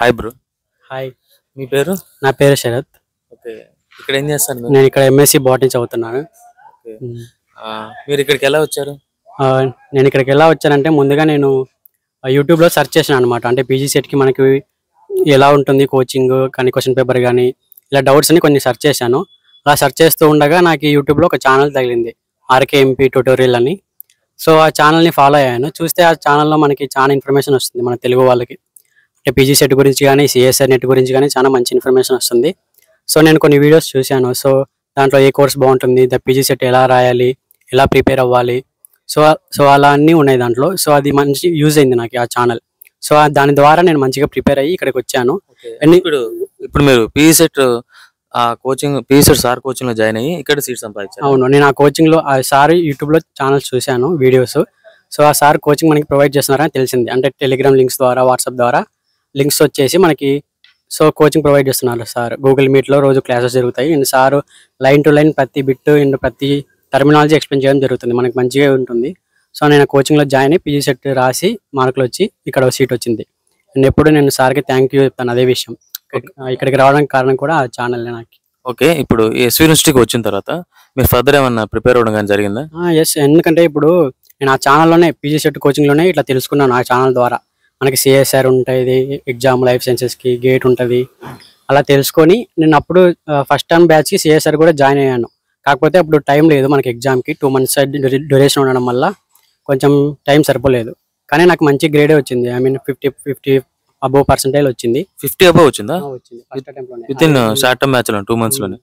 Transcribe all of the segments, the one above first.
Hi bro. Hi, మీ పేరు? నా పేరు శరత్. ఓకే. ఇక్కడ ఏం చేస్తారు మీరు? నేను ఇక్కడ ఎంఎస్సి బాటనీ చదువుతున్నాను. ఓకే. మీరు ఇక్కడికి ఎలా వచ్చారు? నేను ఇక్కడికి ఎలా వచ్చానంటే ముందుగా నేను యూట్యూబ్లో సెర్చ్ చేశాను అనమాట. అంటే పీజీ సెట్కి మనకి ఎలా ఉంటుంది కోచింగ్ కానీ క్వశ్చన్ పేపర్ కానీ ఇలా డౌట్స్ అని కొన్ని సెర్చ్ చేశాను. అలా సెర్చ్ చేస్తూ ఉండగా నాకు యూట్యూబ్లో ఒక ఛానల్ తగిలింది, ఆర్కేఎంపీ ట్యూటోరియల్ అని. సో ఆ ఛానల్ని ఫాలో అయ్యాను. చూస్తే ఆ ఛానల్లో మనకి చాలా ఇన్ఫర్మేషన్ వస్తుంది మన తెలుగు వాళ్ళకి. అంటే పీజీ సెట్ గురించి కానీ సిఎస్ఆర్ నెట్ గురించి కానీ చాలా మంచి ఇన్ఫర్మేషన్ వస్తుంది. సో నేను కొన్ని వీడియోస్ చూశాను. సో దాంట్లో ఏ కోర్స్ బాగుంటుంది, ద పీజీ సెట్ ఎలా రాయాలి, ఎలా ప్రిపేర్ అవ్వాలి, సో సో అలా అన్నీ ఉన్నాయి దాంట్లో. సో అది మంచి యూజ్ అయింది నాకు ఆ ఛానల్. సో దాని ద్వారా నేను మంచిగా ప్రిపేర్ అయ్యి ఇక్కడికి వచ్చాను. ఇప్పుడు మీరు PG set coaching, PG set sir coaching లో జాయిన్ అయ్యి ఇక్కడ సీట్ సంపాదించారు? అవును, నేను ఆ కోచింగ్లో ఆ సార్ యూట్యూబ్లో ఛానల్స్ చూశాను, వీడియోస్. సో ఆ సార్ కోచింగ్ మనకి ప్రొవైడ్ చేస్తున్నారని తెలిసింది. అంటే టెలిగ్రామ్ లింక్స్ ద్వారా, వాట్సాప్ ద్వారా లింక్స్ వచ్చేసి మనకి సో కోచింగ్ ప్రొవైడ్ చేస్తున్నారు సార్. గూగుల్ మీట్లో రోజు క్లాసెస్ జరుగుతాయి and sir line to line ప్రతి బిట్ అండ్ ప్రతి టర్మినాలజీ ఎక్స్ప్లెయిన్ చేయడం జరుగుతుంది. మనకి మంచిగా ఉంటుంది. సో నేను కోచింగ్లో జాయిన్ అయ్యి పీజీ సెట్ రాసి మార్కులు వచ్చి ఇక్కడ సీట్ వచ్చింది. అండ్ ఎప్పుడు నేను సార్కి థ్యాంక్ యూ చెప్తాను అదే విషయం. ఇక్కడికి రావడానికి కారణం కూడా ఆ ఛానల్ నాకు. ఓకే. ఇప్పుడు ఎస్వి యూనివర్సిటీకి వచ్చిన తర్వాత మీరు ఫర్దర్ ఏమన్నా ప్రిపేర్ అవ్వడం కానీ జరిగిందా? ఎస్, ఎందుకంటే ఇప్పుడు నేను ఆ ఛానల్లోనే పీజీ సెట్ కోచింగ్లోనే ఇట్లా తెలుసుకున్నాను. ఆ ఛానల్ ద్వారా మనకి సిఎస్ఆర్ ఉంటుంది, ఎగ్జామ్ లైఫ్ సైన్సెస్కి గేట్ ఉంటుంది. అలా తెలుసుకొని నేను అప్పుడు ఫస్ట్ టర్మ్ బ్యాచ్కి సిఎస్ఆర్ కూడా జాయిన్ అయ్యాను. కాకపోతే అప్పుడు టైం లేదు మనకి ఎగ్జామ్కి, 2 months డ్యూరేషన్ ఉండడం వల్ల కొంచెం టైం సరిపోలేదు. కానీ నాకు మంచి గ్రేడే వచ్చింది. ఐ మీన్ 50 అబోవ్ పర్సెంటేజ్ వచ్చింది. 50 అబోవ్ వచ్చిందా? వచ్చింది ఫస్ట్ అటెంప్ట్లోనే, within short term match లో 2 months లోనే.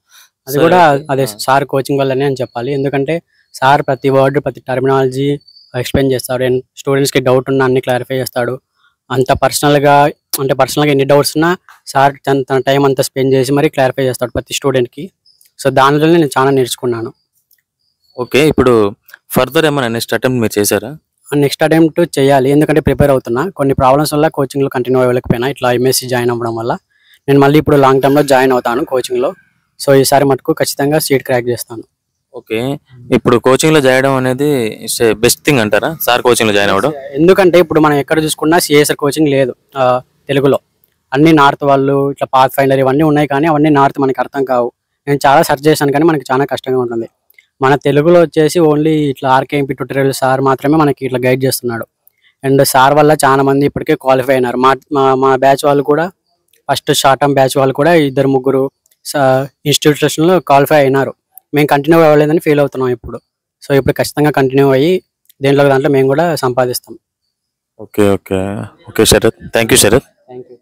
అది కూడా అదే సార్ కోచింగ్ వల్లనే అని చెప్పాలి. ఎందుకంటే సార్ ప్రతి వర్డ్ ప్రతి టర్మినాలజీ ఎక్స్ప్లెయిన్ చేస్తాడు అండ్ స్టూడెంట్స్కి డౌట్ ఉన్నా అన్ని క్లారిఫై చేస్తాడు. అంత పర్సనల్గా ఎన్ని డౌట్స్ ఉన్నా సార్ తన టైం అంతా స్పెండ్ చేసి మరీ క్లారిఫై చేస్తాడు ప్రతి స్టూడెంట్కి. సో దానివల్ల నేను చాలా నేర్చుకున్నాను. ఓకే. ఇప్పుడు ఫర్దర్ ఏమైనా నెక్స్ట్ అటెంప్ట్ మీరు చేశారా? నెక్స్ట్ అటెంప్ట్ చేయాలి, ఎందుకంటే ప్రిపేర్ అవుతున్నా. కొన్ని ప్రాబ్లమ్స్ వల్ల కోచింగ్లో కంటిన్యూ అవ్వలేకపోయినా, ఇట్లా ఎంఎస్సి జాయిన్ అవ్వడం వల్ల. నేను మళ్ళీ ఇప్పుడు లాంగ్ టర్మ్లో జాయిన్ అవుతాను కోచింగ్లో. సో ఈసారి మటుకు ఖచ్చితంగా సీట్ క్రాక్ చేస్తాను. ఓకే. ఇప్పుడు కోచింగ్ లో జాయిన్ అనేది బెస్ట్ థింగ్ అంటారా సార్ కోచింగ్ లో జాయిన్ అవ్వడం? ఎందుకంటే ఇప్పుడు మనం ఎక్కడ చూసుకున్నా సిఎస్ఆర్ కోచింగ్ లేదు తెలుగులో. అన్ని నార్త్ వాళ్ళు ఇట్లా పాత్ ఫైండర్ ఇవన్నీ ఉన్నాయి, కానీ అవన్నీ నార్త్ మనకి అర్థం కావు. నేను చాలా సెర్చ్ చేశాను కానీ మనకి చాలా కష్టంగా ఉంటుంది. మన తెలుగులో వచ్చేసి ఓన్లీ ఇట్లా ఆర్కేఎంపీ ట్యూటోరియల్ సార్ మాత్రమే మనకి ఇట్లా గైడ్ చేస్తున్నాడు. అండ్ సార్ వల్ల చాలా మంది ఇప్పటికే క్వాలిఫై అయినారు. మా బ్యాచ్ వాళ్ళు కూడా, ఫస్ట్ షార్ట్ టర్మ్ బ్యాచ్ వాళ్ళు కూడా 2-3 ఇన్స్టిట్యూషన్లో క్వాలిఫై అయినారు. మేము కంటిన్యూ అవ్వలేదని ఫీల్ అవుతున్నాం ఇప్పుడు. సో ఇప్పుడు ఖచ్చితంగా కంటిన్యూ అయ్యి దాంట్లో మేము కూడా సంపాదిస్తాం. Okay okay okay Sharath, thank you Sharath. Thank you.